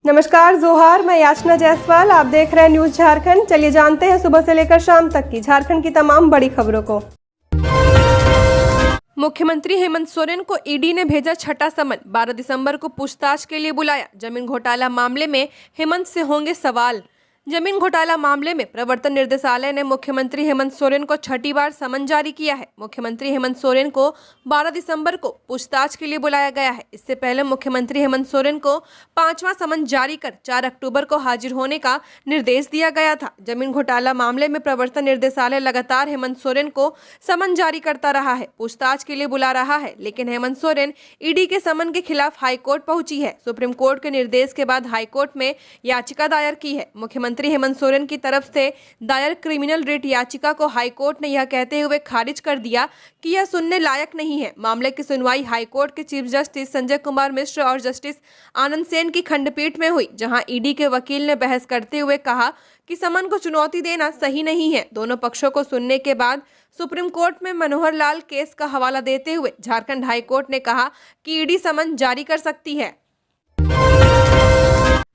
नमस्कार जोहार, मैं याचना जायसवाल। आप देख रहे हैं न्यूज झारखंड। चलिए जानते हैं सुबह से लेकर शाम तक की झारखंड की तमाम बड़ी खबरों को। मुख्यमंत्री हेमंत सोरेन को ईडी ने भेजा छठा समन। 12 दिसंबर को पूछताछ के लिए बुलाया। जमीन घोटाला मामले में हेमंत से होंगे सवाल। जमीन घोटाला मामले में प्रवर्तन निदेशालय ने मुख्यमंत्री हेमंत सोरेन को छठी बार समन जारी किया है। मुख्यमंत्री हेमंत सोरेन को 12 दिसंबर को पूछताछ के लिए बुलाया गया है। इससे पहले मुख्यमंत्री हेमंत सोरेन को 5वां समन जारी कर 4 अक्टूबर को हाजिर होने का निर्देश दिया गया था। जमीन घोटाला मामले में प्रवर्तन निदेशालय लगातार हेमंत सोरेन को समन जारी करता रहा है, पूछताछ के लिए बुला रहा है, लेकिन हेमंत सोरेन ईडी के समन के खिलाफ हाईकोर्ट पहुंची है। सुप्रीम कोर्ट के निर्देश के बाद हाईकोर्ट में याचिका दायर की है। मुख्यमंत्री हेमंत सोरेन की तरफ से दायर क्रिमिनल रिट याचिका को हाईकोर्ट ने यह कहते हुए खारिज कर दिया कि यह सुनने लायक नहीं है। मामले की सुनवाई हाईकोर्ट के चीफ जस्टिस संजय कुमार मिश्र और जस्टिस आनंद सेन की खंडपीठ में हुई, जहां ईडी के वकील ने बहस करते हुए कहा कि समन को चुनौती देना सही नहीं है। दोनों पक्षों को सुनने के बाद सुप्रीम कोर्ट में मनोहर लाल केस का हवाला देते हुए झारखंड हाईकोर्ट ने कहा कि ईडी समन जारी कर सकती है।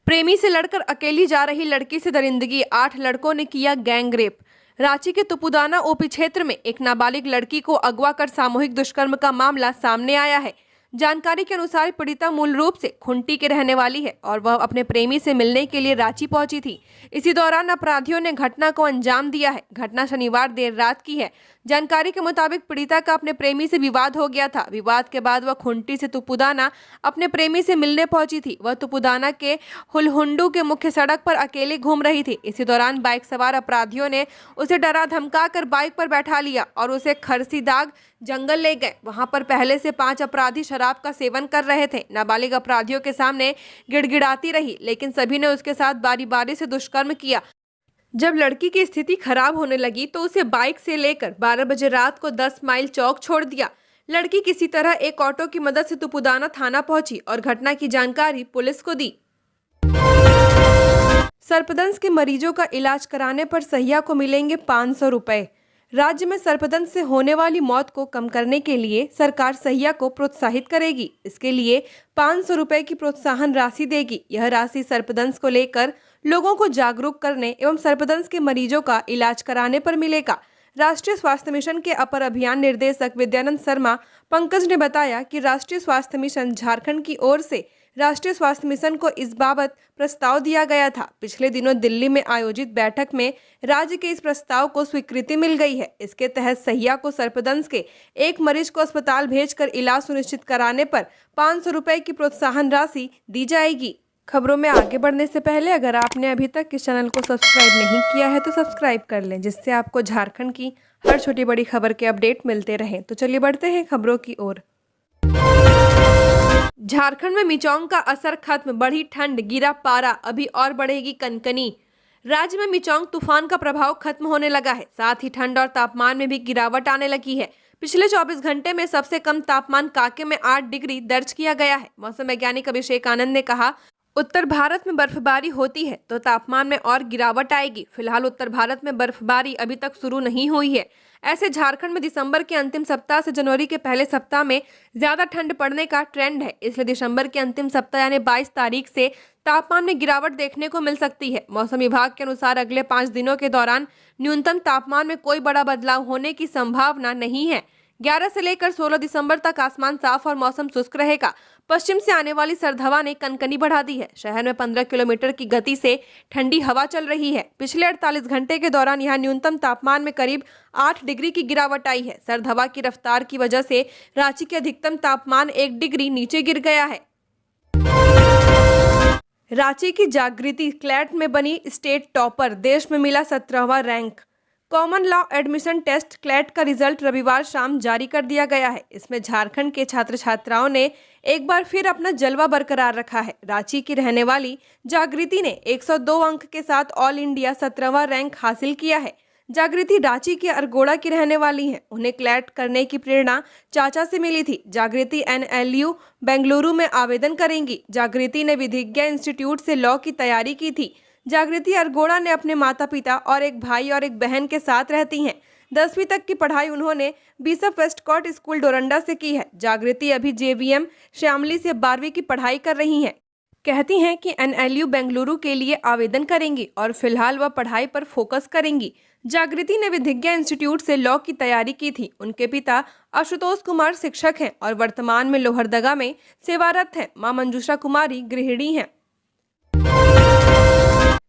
प्रेमी से लड़कर अकेली जा रही लड़की से दरिंदगी, 8 लड़कों ने किया गैंग रेप। रांची के तुपुदाना ओपी क्षेत्र में एक नाबालिग लड़की को अगवा कर सामूहिक दुष्कर्म का मामला सामने आया है। जानकारी के अनुसार पीड़िता मूल रूप से खुंटी के रहने वाली है और वह अपने प्रेमी से मिलने के लिए रांची पहुंची थी। इसी दौरान अपराधियों ने घटना को अंजाम दिया है। घटना शनिवार देर रात की है। जानकारी के मुताबिक पीड़िता का अपने प्रेमी से विवाद हो गया था। विवाद के बाद वह खुंटी से तुपुदाना अपने प्रेमी से मिलने पहुंची थी। वह तुपुदाना के हुलहुंडू के मुख्य सड़क पर अकेले घूम रही थी। इसी दौरान बाइक सवार अपराधियों ने उसे डरा धमका कर बाइक पर बैठा लिया और उसे खरसीदाग जंगल ले गए। वहां पर पहले से 5 अपराधी शराब का सेवन कर रहे थे। नाबालिग अपराधियों के सामने गिड़गिड़ाती रही, लेकिन सभी ने उसके साथ बारी बारी से दुष्कर्म किया। जब लड़की की स्थिति खराब होने लगी तो उसे बाइक से लेकर 12 बजे रात को 10 माइल चौक छोड़ दिया। लड़की किसी तरह एक ऑटो की मदद से तुपुदाना थाना पहुंची और घटना की जानकारी पुलिस को दी। सर्पदंश के मरीजों का इलाज कराने पर सहिया को मिलेंगे 500 रुपए। राज्य में सर्पदंश से होने वाली मौत को कम करने के लिए सरकार सहिया को प्रोत्साहित करेगी। इसके लिए 500 रुपए की प्रोत्साहन राशि देगी। यह राशि सर्पदंश को लेकर लोगों को जागरूक करने एवं सर्पदंश के मरीजों का इलाज कराने पर मिलेगा। राष्ट्रीय स्वास्थ्य मिशन के अपर अभियान निर्देशक विद्यानंद शर्मा पंकज ने बताया कि राष्ट्रीय स्वास्थ्य मिशन झारखंड की ओर से राष्ट्रीय स्वास्थ्य मिशन को इस बाबत प्रस्ताव दिया गया था। पिछले दिनों दिल्ली में आयोजित बैठक में राज्य के इस प्रस्ताव को स्वीकृति मिल गई है। इसके तहत सहिया को सर्पदंश के एक मरीज को अस्पताल भेजकर इलाज सुनिश्चित कराने पर 500 रुपए की प्रोत्साहन राशि दी जाएगी। खबरों में आगे बढ़ने से पहले अगर आपने अभी तक इस चैनल को सब्सक्राइब नहीं किया है तो सब्सक्राइब कर लें, जिससे आपको झारखंड की हर छोटी बड़ी खबर के अपडेट मिलते रहें। तो चलिए बढ़ते हैं खबरों की ओर। झारखंड में मिचौंग का असर खत्म, बढ़ी ठंड, गिरा पारा, अभी और बढ़ेगी कनकनी। राज्य में मिचौंग तूफान का प्रभाव खत्म होने लगा है, साथ ही ठंड और तापमान में भी गिरावट आने लगी है। पिछले 24 घंटे में सबसे कम तापमान कांके में 8 डिग्री दर्ज किया गया है। मौसम वैज्ञानिक अभिषेक आनंद ने कहा, उत्तर भारत में बर्फबारी होती है तो तापमान में और गिरावट आएगी। फिलहाल उत्तर भारत में बर्फबारी अभी तक शुरू नहीं हुई है। ऐसे झारखंड में दिसंबर के अंतिम सप्ताह से जनवरी के पहले सप्ताह में ज्यादा ठंड पड़ने का ट्रेंड है। इसलिए दिसंबर के अंतिम सप्ताह यानी 22 तारीख से तापमान में गिरावट देखने को मिल सकती है। मौसम विभाग के अनुसार अगले 5 दिनों के दौरान न्यूनतम तापमान में कोई बड़ा बदलाव होने की संभावना नहीं है। 11 से लेकर 16 दिसंबर तक आसमान साफ और मौसम शुष्क रहेगा। पश्चिम से आने वाली सर्द हवा ने कनकनी बढ़ा दी है। शहर में 15 किलोमीटर की गति से ठंडी हवा चल रही है। पिछले 48 घंटे के दौरान यहां न्यूनतम तापमान में करीब 8 डिग्री की गिरावट आई है। सर्द हवा की रफ्तार की वजह से रांची के अधिकतम तापमान 1 डिग्री नीचे गिर गया है। रांची की जागृति क्लैट में बनी स्टेट टॉपर, देश में मिला 17वां rank. Common law admission test CLAT का रिजल्ट रविवार शाम जारी कर दिया गया है। इसमें झारखंड के छात्र छात्राओं ने एक बार फिर अपना जलवा बरकरार रखा है। रांची की रहने वाली जागृति ने 102 अंक के साथ ऑल इंडिया 17वां रैंक हासिल किया है। जागृति रांची के अरगोड़ा की रहने वाली हैं। उन्हें क्लैट करने की प्रेरणा चाचा से मिली थी। जागृति NLU बेंगलुरु में आवेदन करेंगी। जागृति ने विधिज्ञा इंस्टीट्यूट से लॉ की तैयारी की थी। जागृति अरगोड़ा ने अपने माता पिता और एक भाई और एक बहन के साथ रहती हैं। 10वीं तक की पढ़ाई उन्होंने बिशप वेस्टकॉट स्कूल डोरंडा से की है। जागृति अभी JVM श्यामली से 12वीं की पढ़ाई कर रही हैं। कहती हैं कि एनएलयू बेंगलुरु के लिए आवेदन करेंगी और फिलहाल वह पढ़ाई पर फोकस करेंगी। जागृति ने विधिज्ञा इंस्टीट्यूट से लॉ की तैयारी की थी। उनके पिता आशुतोष कुमार शिक्षक हैं और वर्तमान में लोहरदगा में सेवारत हैं। मां मंजूषा कुमारी गृहिणी हैं।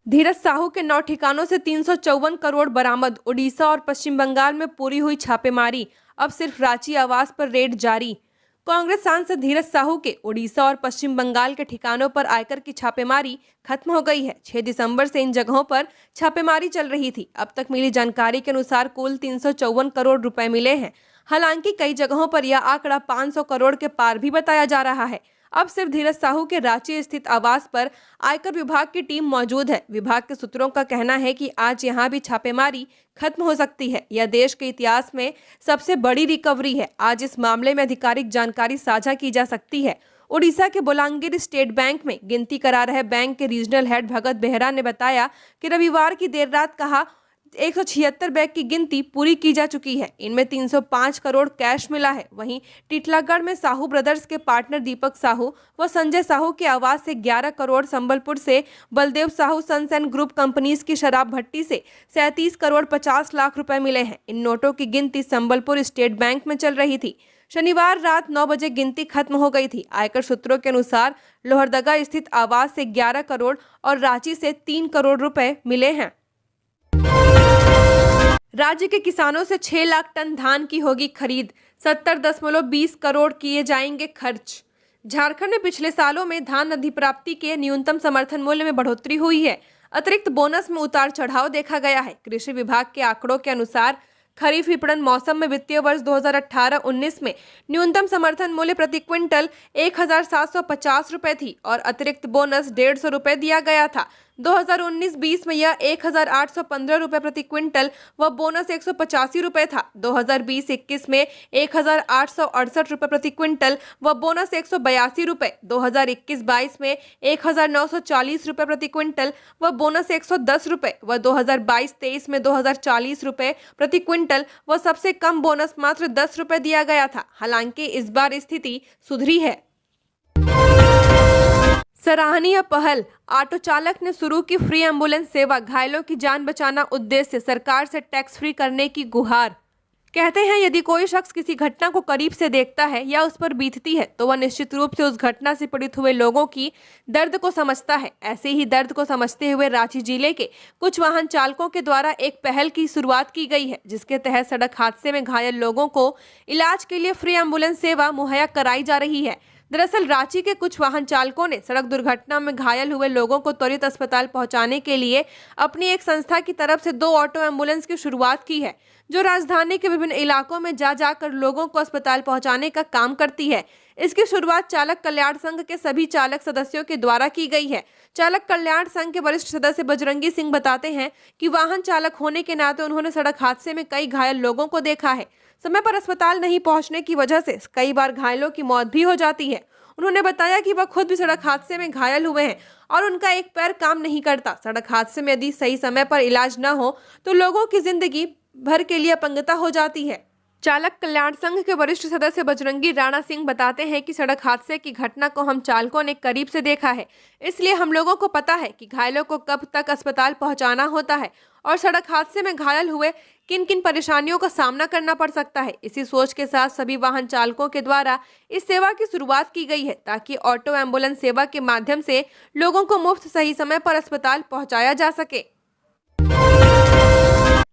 धीरज साहू के 9 ठिकानों से 354 करोड़ बरामद। उड़ीसा और पश्चिम बंगाल में पूरी हुई छापेमारी, अब सिर्फ रांची आवास पर रेड जारी। कांग्रेस सांसद धीरज साहू के उड़ीसा और पश्चिम बंगाल के ठिकानों पर आयकर की छापेमारी खत्म हो गई है। 6 दिसंबर से इन जगहों पर छापेमारी चल रही थी। अब तक मिली जानकारी के अनुसार कुल 354 करोड़ रुपए मिले हैं। हालांकि कई जगहों पर यह आंकड़ा 500 करोड़ के पार भी बताया जा रहा है। अब सिर्फ धीरज साहू के रांची स्थित आवास पर आयकर विभाग की टीम मौजूद है। विभाग के सूत्रों का कहना है कि आज यहां भी छापेमारी खत्म हो सकती है। यह देश के इतिहास में सबसे बड़ी रिकवरी है। आज इस मामले में आधिकारिक जानकारी साझा की जा सकती है। उड़ीसा के बोलांगीर स्टेट बैंक में गिनती करा रहे बैंक के रीजनल हेड भगत बेहरा ने बताया कि रविवार की देर रात कहा 176 बैग की गिनती पूरी की जा चुकी है। इनमें 305 करोड़ कैश मिला है। वहीं टिटलागढ़ में साहू ब्रदर्स के पार्टनर दीपक साहू व संजय साहू के आवास से 11 करोड़, संबलपुर से Baldev Sahu sons and group companies की शराब भट्टी से 37 करोड़ 50 लाख रुपए मिले हैं। इन नोटों की गिनती संबलपुर स्टेट बैंक में चल रही थी। शनिवार रात 9 बजे गिनती खत्म हो गई थी। आयकर सूत्रों के अनुसार लोहरदगा स्थित आवास से 11 करोड़ और रांची से 3 करोड़ रुपए मिले हैं। राज्य के किसानों से 6 लाख टन धान की होगी खरीद, 70.20 करोड़ किए जाएंगे खर्च। झारखंड में पिछले सालों में धान अधिप्राप्ति के न्यूनतम समर्थन मूल्य में बढ़ोतरी हुई है। अतिरिक्त बोनस में उतार चढ़ाव देखा गया है। कृषि विभाग के आंकड़ों के अनुसार खरीफ विपणन मौसम में वित्तीय वर्ष 2018-19 में न्यूनतम समर्थन मूल्य प्रति क्विंटल 1750 रुपए थी और अतिरिक्त बोनस 150 रुपए दिया गया था। 2019-20 में यह 1815 रुपए प्रति क्विंटल व बोनस 185 रुपए था। 2020-21 में 1868 रुपए प्रति क्विंटल व बोनस 182 रुपए। 2021-22 में 1940 रुपए प्रति क्विंटल व बोनस 110 रुपए व 2022-23 में 2040 रुपए प्रति क्विंटल व सबसे कम बोनस मात्र 10 रुपए दिया गया था। हालांकि इस बार स्थिति सुधरी है। सराहनीय पहल, ऑटो चालक ने शुरू की फ्री एम्बुलेंस सेवा। घायलों की जान बचाना उद्देश्य, सरकार से टैक्स फ्री करने की गुहार। कहते हैं यदि कोई शख्स किसी घटना को करीब से देखता है या उस पर बीतती है तो वह निश्चित रूप से उस घटना से पीड़ित हुए लोगों की दर्द को समझता है। ऐसे ही दर्द को समझते हुए रांची जिले के कुछ वाहन चालकों के द्वारा एक पहल की शुरुआत की गई है, जिसके तहत सड़क हादसे में घायल लोगों को इलाज के लिए फ्री एम्बुलेंस सेवा मुहैया कराई जा रही है। दरअसल रांची के कुछ वाहन चालकों ने सड़क दुर्घटना में घायल हुए लोगों को त्वरित अस्पताल पहुंचाने के लिए अपनी एक संस्था की तरफ से 2 ऑटो एम्बुलेंस की शुरुआत की है, जो राजधानी के विभिन्न इलाकों में जा जाकर लोगों को अस्पताल पहुंचाने का काम करती है। इसकी शुरुआत चालक कल्याण संघ के सभी चालक सदस्यों के द्वारा की गई है। चालक कल्याण संघ के वरिष्ठ सदस्य बजरंगी सिंह बताते हैं कि वाहन चालक होने के नाते उन्होंने सड़क हादसे में कई घायल लोगों को देखा है। समय पर अस्पताल नहीं पहुंचने की वजह से कई बार घायलों की मौत भी हो जाती है। उन्होंने बताया कि वह खुद भी सड़क हादसे में घायल हुए हैं और उनका एक पैर काम नहीं करता। सड़क हादसे में यदि सही समय पर इलाज न हो तो लोगों की जिंदगी भर के लिए अपंगता हो जाती है। चालक कल्याण संघ के वरिष्ठ सदस्य बजरंगी राणा सिंह बताते हैं कि सड़क हादसे की घटना को हम चालकों ने करीब से देखा है, इसलिए हम लोगों को पता है कि घायलों को कब तक अस्पताल पहुंचाना होता है और सड़क हादसे में घायल हुए किन किन परेशानियों का सामना करना पड़ सकता है। इसी सोच के साथ सभी वाहन चालकों के द्वारा इस सेवा की शुरुआत की गई है, ताकि ऑटो एम्बुलेंस सेवा के माध्यम से लोगों को मुफ्त सही समय पर अस्पताल पहुंचाया जा सके।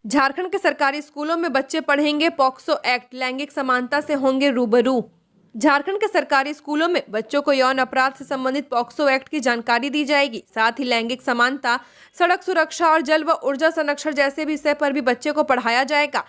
झारखंड के सरकारी स्कूलों में बच्चे पढ़ेंगे पॉक्सो एक्ट, लैंगिक समानता से होंगे रूबरू। झारखंड के सरकारी स्कूलों में बच्चों को यौन अपराध से संबंधित पॉक्सो एक्ट की जानकारी दी जाएगी। साथ ही लैंगिक समानता, सड़क सुरक्षा और जल व ऊर्जा संरक्षण जैसे विषय पर भी बच्चे को पढ़ाया जाएगा।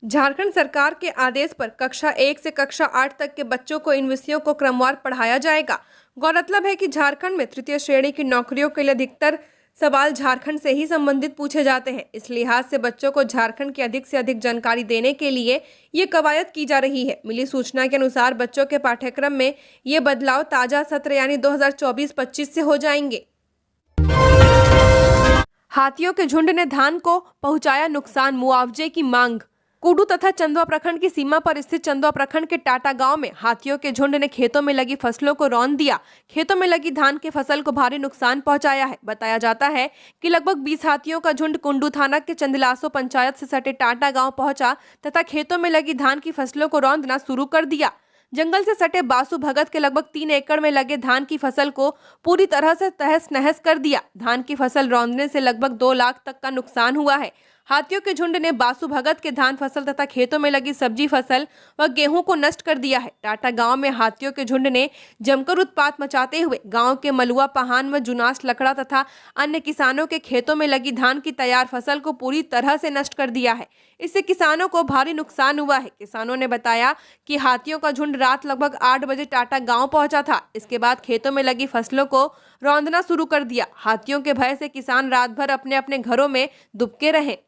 झारखंड सरकार के आदेश पर कक्षा 1 से कक्षा 8 तक के बच्चों को इन विषयों को क्रमवार पढ़ाया जाएगा। गौरतलब है कि झारखंड में तृतीय श्रेणी की नौकरियों के लिए अधिकतर सवाल झारखंड से ही संबंधित पूछे जाते हैं। इस लिहाज से बच्चों को झारखंड की अधिक से अधिक जानकारी देने के लिए ये कवायद की जा रही है। मिली सूचना के अनुसार बच्चों के पाठ्यक्रम में ये बदलाव ताजा सत्र यानी 2024-25 से हो जाएंगे। हाथियों के झुंड ने धान को पहुंचाया नुकसान, मुआवजे की मांग। कुडू तथा चंदवा प्रखंड की सीमा पर स्थित चंदवा प्रखंड के टाटा गांव में हाथियों के झुंड ने खेतों में लगी फसलों को रौंद दिया। खेतों में लगी धान की फसल को भारी नुकसान पहुंचाया है। बताया जाता है कि लगभग 20 हाथियों का झुंड कुंडू थाना के चंदलासो पंचायत से सटे टाटा गांव पहुंचा तथा खेतों में लगी धान की फसलों को रौंदना शुरू कर दिया। जंगल से सटे बासु भगत के लगभग 3 एकड़ में लगे धान की फसल को पूरी तरह से तहस नहस कर दिया। धान की फसल रौंदने से लगभग 2 लाख तक का नुकसान हुआ है। हाथियों के झुंड ने बासु भगत के धान फसल तथा खेतों में लगी सब्जी फसल व गेहूं को नष्ट कर दिया है। टाटा गांव में हाथियों के झुंड ने जमकर उत्पात मचाते हुए गांव के मलुआ पहान व जुनास लकड़ा तथा अन्य किसानों के खेतों में लगी धान की तैयार फसल को पूरी तरह से नष्ट कर दिया है। इससे किसानों को भारी नुकसान हुआ है। किसानों ने बताया कि हाथियों का झुंड रात लगभग 8 बजे टाटा गांव पहुंचा था। इसके बाद खेतों में लगी फसलों को रौंदना शुरू कर दिया। हाथियों के भय से किसान रात भर अपने अपने घरों में दुबके रहे।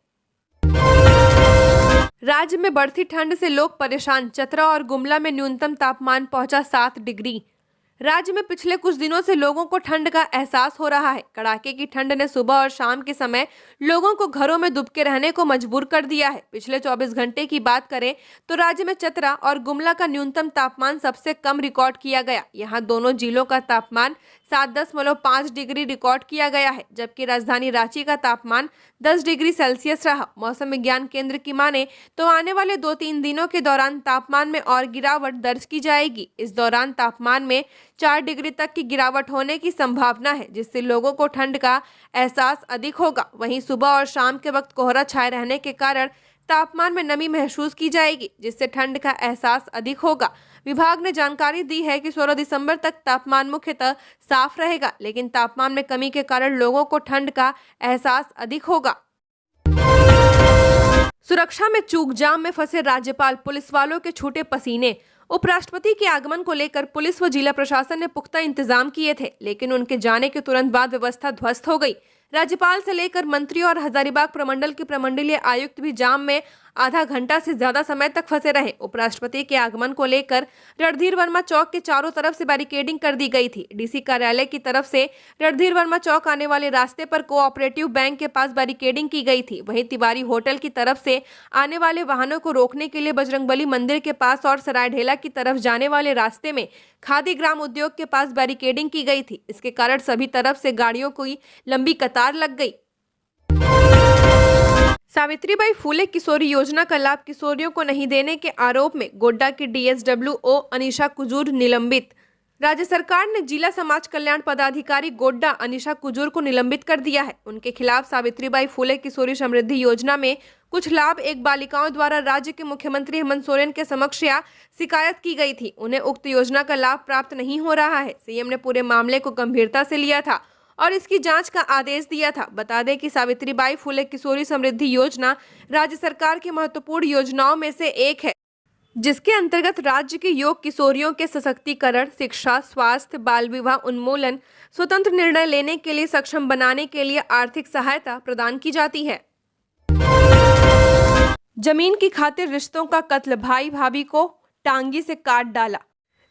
राज्य में बढ़ती ठंड से लोग परेशान। चतरा और गुमला में न्यूनतम तापमान पहुंचा 7 डिग्री। राज्य में पिछले कुछ दिनों से लोगों को ठंड का एहसास हो रहा है। कड़ाके की ठंड ने सुबह और शाम के समय लोगों को घरों में दुबके रहने को मजबूर कर दिया है। पिछले 24 घंटे की बात करें तो राज्य में चतरा और गुमला का न्यूनतम तापमान सबसे कम रिकॉर्ड किया गया। यहां दोनों जिलों का तापमान 7.5 डिग्री रिकॉर्ड किया गया है, जबकि राजधानी रांची का तापमान 10 डिग्री सेल्सियस रहा। मौसम विज्ञान केंद्र की माने तो आने वाले 2-3 दिनों के दौरान तापमान में और गिरावट दर्ज की जाएगी। इस दौरान तापमान में 4 डिग्री तक की गिरावट होने की संभावना है, जिससे लोगों को ठंड का एहसास अधिक होगा। वहीं सुबह और शाम के वक्त कोहरा छाए रहने के कारण तापमान में नमी महसूस की जाएगी, जिससे ठंड का एहसास अधिक होगा। विभाग ने जानकारी दी है कि 16 दिसंबर तक तापमान मुख्यतः साफ रहेगा, लेकिन तापमान में कमी के कारण लोगों को ठंड का एहसास अधिक होगा। सुरक्षा में चूक, जाम में फंसे राज्यपाल, पुलिस वालों के छूटे पसीने। उपराष्ट्रपति के आगमन को लेकर पुलिस व जिला प्रशासन ने पुख्ता इंतजाम किए थे, लेकिन उनके जाने के तुरंत बाद व्यवस्था ध्वस्त हो गई। राज्यपाल से लेकर मंत्री और हजारीबाग प्रमंडल के प्रमंडलीय आयुक्त भी जाम में आधा घंटा से ज्यादा समय तक फंसे रहे। उपराष्ट्रपति के आगमन को लेकर रणधीर वर्मा चौक के चारों तरफ से बैरिकेडिंग कर दी गई थी। डीसी कार्यालय की तरफ से रणधीर वर्मा चौक आने वाले रास्ते पर कोऑपरेटिव बैंक के पास बैरिकेडिंग की गई थी। वहीं तिवारी होटल की तरफ से आने वाले वाहनों को रोकने के लिए बजरंगबली मंदिर के पास और सरायढेला की तरफ जाने वाले रास्ते में खादी ग्राम उद्योग के पास बैरिकेडिंग की गई थी। इसके कारण सभी तरफ से गाड़ियों की लंबी कतार लग गई। सावित्रीबाई फूले किशोरी योजना का लाभ किशोरियों को नहीं देने के आरोप में गोड्डा की DSWO अनीशा कुजूर निलंबित। राज्य सरकार ने जिला समाज कल्याण पदाधिकारी गोड्डा अनीशा कुजूर को निलंबित कर दिया है। उनके खिलाफ सावित्रीबाई फूले किशोरी समृद्धि योजना में कुछ लाभ एक बालिकाओं द्वारा राज्य के मुख्यमंत्री हेमंत सोरेन के समक्ष शिकायत की गई थी। उन्हें उक्त योजना का लाभ प्राप्त नहीं हो रहा है। सीएम ने पूरे मामले को गंभीरता से लिया था और इसकी जांच का आदेश दिया था। बता दें कि सावित्रीबाई फूले किशोरी समृद्धि योजना राज्य सरकार की महत्वपूर्ण योजनाओं में से एक है, जिसके अंतर्गत राज्य के योग्य किशोरियों के सशक्तिकरण, शिक्षा, स्वास्थ्य, बाल विवाह उन्मूलन, स्वतंत्र निर्णय लेने के लिए सक्षम बनाने के लिए आर्थिक सहायता प्रदान की जाती है। जमीन की खातिर रिश्तों का कत्ल, भाई भाभी को टांगी से काट डाला।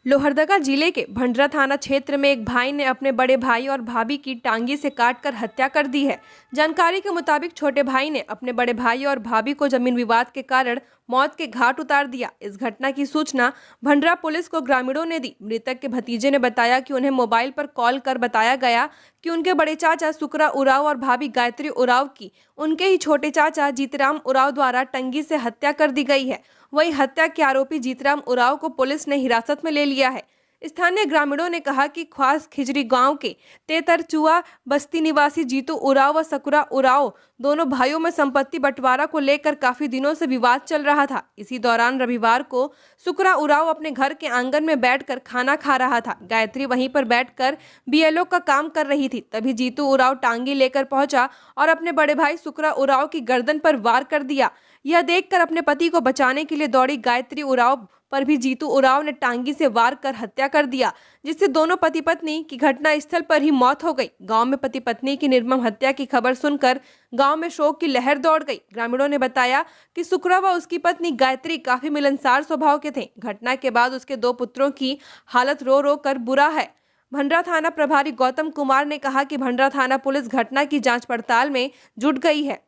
लोहरदगा जिले के भंडरा थाना क्षेत्र में एक भाई ने अपने बड़े भाई और भाभी की टांगी से काटकर हत्या कर दी है। जानकारी के मुताबिक छोटे भाई ने अपने बड़े भाई और भाभी को जमीन विवाद के कारण मौत के घाट उतार दिया। इस घटना की सूचना भंडरा पुलिस को ग्रामीणों ने दी। मृतक के भतीजे ने बताया कि उन्हें मोबाइल पर कॉल कर बताया गया कि उनके बड़े चाचा सुकरा उराव और भाभी गायत्री उराव की उनके ही छोटे चाचा जीतराम उराव द्वारा टंगी से हत्या कर दी गई है। वहीं हत्या के आरोपी जीतराम उराव को पुलिस ने हिरासत में ले लिया है। स्थानीय ग्रामीणों ने कहा कि खास खिजरी गांव के तेतरचुआ बस्ती निवासी जीतू उराव व सकुरा उराव दोनों भाइयों में संपत्ति बंटवारा को लेकर काफी दिनों से विवाद चल रहा था। इसी दौरान रविवार को सुकरा उराव अपने घर के आंगन में बैठकर खाना खा रहा था। गायत्री वहीं पर बैठकर BLO का काम कर रही थी। तभी जीतू उराव टांगी लेकर पहुंचा और अपने बड़े भाई सुकरा उराव की गर्दन पर वार कर दिया। यह देखकर अपने पति को बचाने के लिए दौड़ी गायत्री उराव पर भी जीतू उराव ने टांगी से वार कर हत्या कर दिया, जिससे दोनों पति पत्नी की घटना स्थल पर ही मौत हो गई। गांव में पति पत्नी की निर्मम हत्या की खबर सुनकर गांव में शोक की लहर दौड़ गई। ग्रामीणों ने बताया कि सुकरा व उसकी पत्नी गायत्री काफी मिलनसार स्वभाव के थे। घटना के बाद उसके 2 पुत्रों की हालत रो रो कर बुरा है। भंडरा थाना प्रभारी गौतम कुमार ने कहा कि भंडरा थाना पुलिस घटना की जाँच पड़ताल में जुट गई है।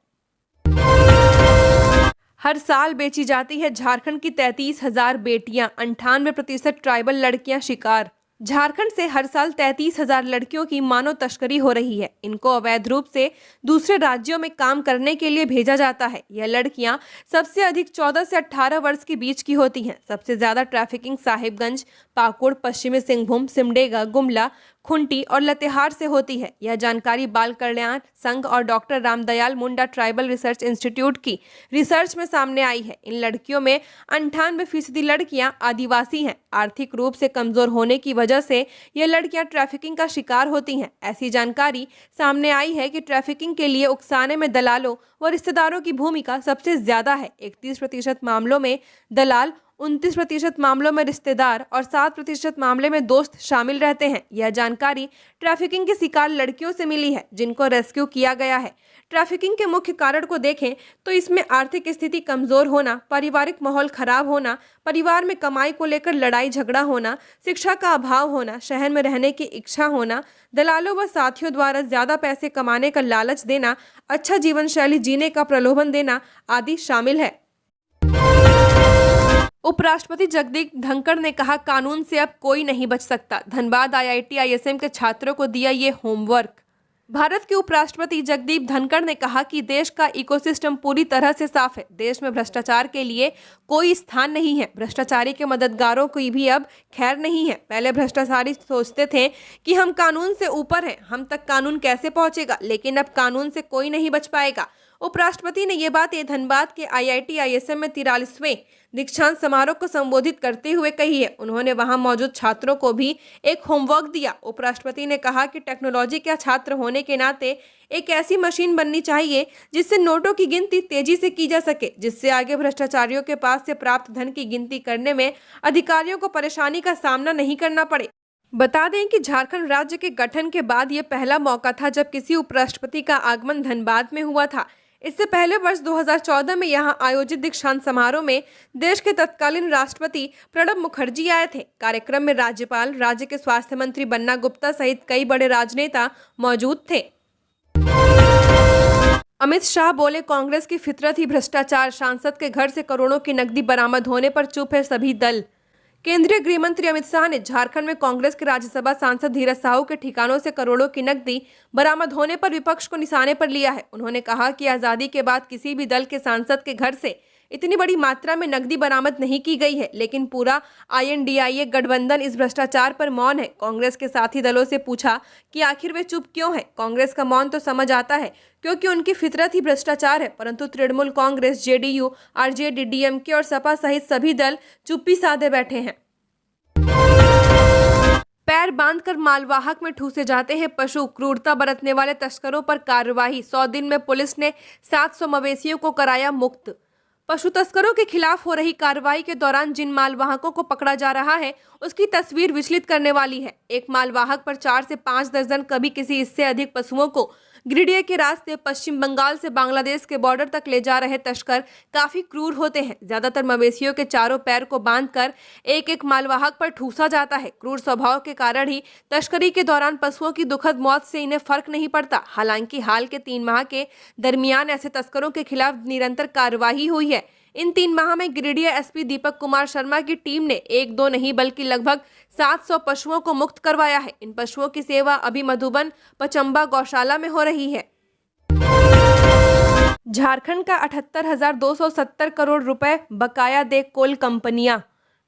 हर साल बेची जाती है झारखंड की 33,000 बेटियां, 98% ट्राइबल लड़कियां शिकार। झारखंड से हर साल 33,000 लड़कियों की मानव तस्करी हो रही है। इनको अवैध रूप से दूसरे राज्यों में काम करने के लिए भेजा जाता है। यह लड़कियां सबसे अधिक 14 से 18 वर्ष के बीच की होती हैं। सबसे ज्यादा ट्रैफिकिंग साहिबगंज, पाकुड़, पश्चिमी सिंहभूम, सिमडेगा, गुमला, खुंटी और लतेहार से होती है। यह जानकारी बाल कल्याण संघ और doctor Ramdayal Munda tribal research institute की रिसर्च में सामने आई है। इन लड़कियों में 98% लड़कियां आदिवासी हैं। आर्थिक रूप से कमजोर होने की वजह से ये लड़कियां ट्रैफिकिंग का शिकार होती हैं। ऐसी जानकारी सामने आई है कि ट्रैफिकिंग के लिए उकसाने में दलालों व रिश्तेदारों की भूमिका सबसे ज्यादा है। 31% मामलों में दलाल, 29% मामलों में रिश्तेदार और 7% मामले में दोस्त शामिल रहते हैं। यह जानकारी ट्रैफिकिंग के शिकार लड़कियों से मिली है, जिनको रेस्क्यू किया गया है। ट्रैफिकिंग के मुख्य कारण को देखें तो इसमें आर्थिक स्थिति कमजोर होना, पारिवारिक माहौल खराब होना, परिवार में कमाई को लेकर लड़ाई झगड़ा होना, शिक्षा का अभाव होना, शहर में रहने की इच्छा होना, दलालों व साथियों द्वारा ज्यादा पैसे कमाने का लालच देना, अच्छा जीवन शैली जीने का प्रलोभन देना आदि शामिल है। उपराष्ट्रपति जगदीप धनखड़ ने कहा, कानून से अब कोई नहीं बच सकता। धनबाद IIT ISM के छात्रों को दिया ये होमवर्क। भारत के उपराष्ट्रपति जगदीप धनखड़ ने कहा कि देश का इकोसिस्टम पूरी तरह से साफ है। देश में भ्रष्टाचार के लिए कोई स्थान नहीं है। भ्रष्टाचारी के मददगारों की भी अब खैर नहीं है। पहले भ्रष्टाचारी सोचते थे कि हम कानून से ऊपर हैं, हम तक कानून कैसे पहुंचेगा, लेकिन अब कानून से कोई नहीं बच पाएगा। उपराष्ट्रपति ने ये बात धनबाद के IIT ISM में 43वें दीक्षांत समारोह को संबोधित करते हुए कही है। उन्होंने वहां मौजूद छात्रों को भी एक होमवर्क दिया। उपराष्ट्रपति ने कहा कि टेक्नोलॉजी के छात्र होने के नाते एक ऐसी मशीन बननी चाहिए जिससे नोटों की गिनती तेजी से की जा सके, जिससे आगे भ्रष्टाचारियों के पास से प्राप्त धन की गिनती करने में अधिकारियों को परेशानी का सामना नहीं करना पड़े। बता दें कि झारखंड राज्य के गठन के बाद ये पहला मौका था जब किसी उपराष्ट्रपति का आगमन धनबाद में हुआ था। इससे पहले वर्ष 2014 में यहां आयोजित दीक्षांत समारोह में देश के तत्कालीन राष्ट्रपति प्रणब मुखर्जी आए थे। कार्यक्रम में राज्यपाल, राज्य के स्वास्थ्य मंत्री बन्ना गुप्ता सहित कई बड़े राजनेता मौजूद थे। अमित शाह बोले, कांग्रेस की फितरत ही भ्रष्टाचार। सांसद के घर से करोड़ों की नकदी बरामद होने पर चुप है सभी दल। केंद्रीय गृह मंत्री अमित शाह ने झारखंड में कांग्रेस के राज्यसभा सांसद धीरज साहू के ठिकानों से करोड़ों की नकदी बरामद होने पर विपक्ष को निशाने पर लिया है। उन्होंने कहा कि आजादी के बाद किसी भी दल के सांसद के घर से इतनी बड़ी मात्रा में नकदी बरामद नहीं की गई है, लेकिन पूरा INDIA गठबंधन इस भ्रष्टाचार पर मौन है। कांग्रेस के साथी दलों से पूछा कि आखिर वे चुप क्यों हैं? कांग्रेस का मौन तो समझ आता है क्योंकि उनकी फितरत ही भ्रष्टाचार है, परंतु Trinamool Congress, JDU, RJD, DMK और सपा सहित सभी दल चुप्पी साधे बैठे हैं। पैर बांधकर मालवाहक में ठूसे जाते हैं पशु। क्रूरता बरतने वाले तस्करों पर कार्रवाई। 100 दिन में पुलिस ने 700 मवेशियों को कराया मुक्त। पशु तस्करों के खिलाफ हो रही कार्रवाई के दौरान जिन मालवाहकों को पकड़ा जा रहा है उसकी तस्वीर विचलित करने वाली है। एक मालवाहक पर 4 से 5 दर्जन, कभी किसी इससे अधिक पशुओं को गिरिडीह के रास्ते पश्चिम बंगाल से बांग्लादेश के बॉर्डर तक ले जा रहे तस्कर काफी क्रूर होते हैं। ज्यादातर मवेशियों के चारों पैर को बांधकर एक एक मालवाहक पर ठूसा जाता है। क्रूर स्वभाव के कारण ही तस्करी के दौरान पशुओं की दुखद मौत से इन्हें फर्क नहीं पड़ता। हालांकि हाल के 3 माह के दरमियान ऐसे तस्करों के खिलाफ निरंतर कार्रवाई हुई है। इन 3 माह में गिरिडीह SP दीपक कुमार शर्मा की टीम ने 1-2 नहीं बल्कि लगभग 700 पशुओं को मुक्त करवाया है। इन पशुओं की सेवा अभी मधुबन पचम्बा गौशाला में हो रही है। झारखंड का 78,270 करोड़ रुपए बकाया दे कोल कंपनियां।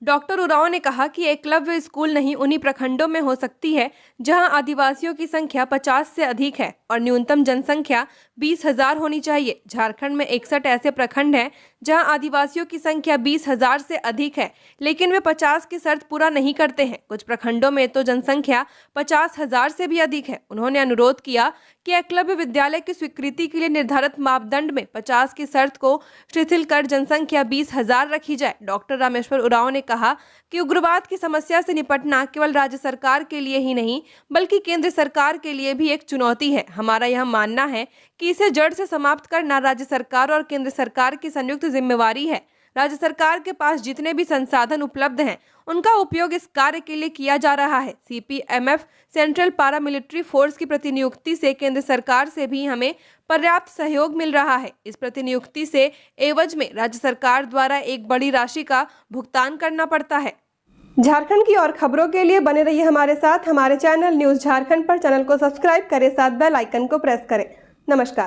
डॉक्टर उरांव ने कहा कि एकलव्य स्कूल नहीं उन्हीं प्रखंडों में हो सकती है जहां आदिवासियों की संख्या 50 से अधिक है और न्यूनतम जनसंख्या 20,000 होनी चाहिए। झारखंड में 61 ऐसे प्रखंड हैं जहां आदिवासियों की संख्या 20,000 से अधिक है, लेकिन वे 50 की शर्त पूरा नहीं करते हैं। कुछ प्रखंडों में तो जनसंख्या 50,000 से भी अधिक है। उन्होंने अनुरोध किया कि एकलव्य विद्यालय की स्वीकृति के लिए निर्धारित मापदंड में 50 की शर्त को शिथिल कर जनसंख्या 20,000 रखी जाए। डॉक्टर रामेश्वर उरांव ने कहा कि उग्रवाद की समस्या से निपटना केवल राज्य सरकार के लिए ही नहीं बल्कि केंद्र सरकार के लिए भी एक चुनौती है। हमारा यह मानना है कि इसे जड़ से समाप्त करना राज्य सरकार और केंद्र सरकार की संयुक्त जिम्मेवारी है। राज्य सरकार के पास जितने भी संसाधन उपलब्ध हैं उनका उपयोग इस कार्य के लिए किया जा रहा है। CPMF सेंट्रल पैरामिलिट्री फोर्स की प्रतिनियुक्ति से केंद्र सरकार से भी हमें पर्याप्त सहयोग मिल रहा है। इस प्रतिनियुक्ति से एवज में राज्य सरकार द्वारा एक बड़ी राशि का भुगतान करना पड़ता है। झारखंड की और खबरों के लिए बने रहिए हमारे साथ। हमारे चैनल न्यूज़ झारखंड पर चैनल को सब्सक्राइब करें, साथ बेल आइकन को प्रेस करें। नमस्कार।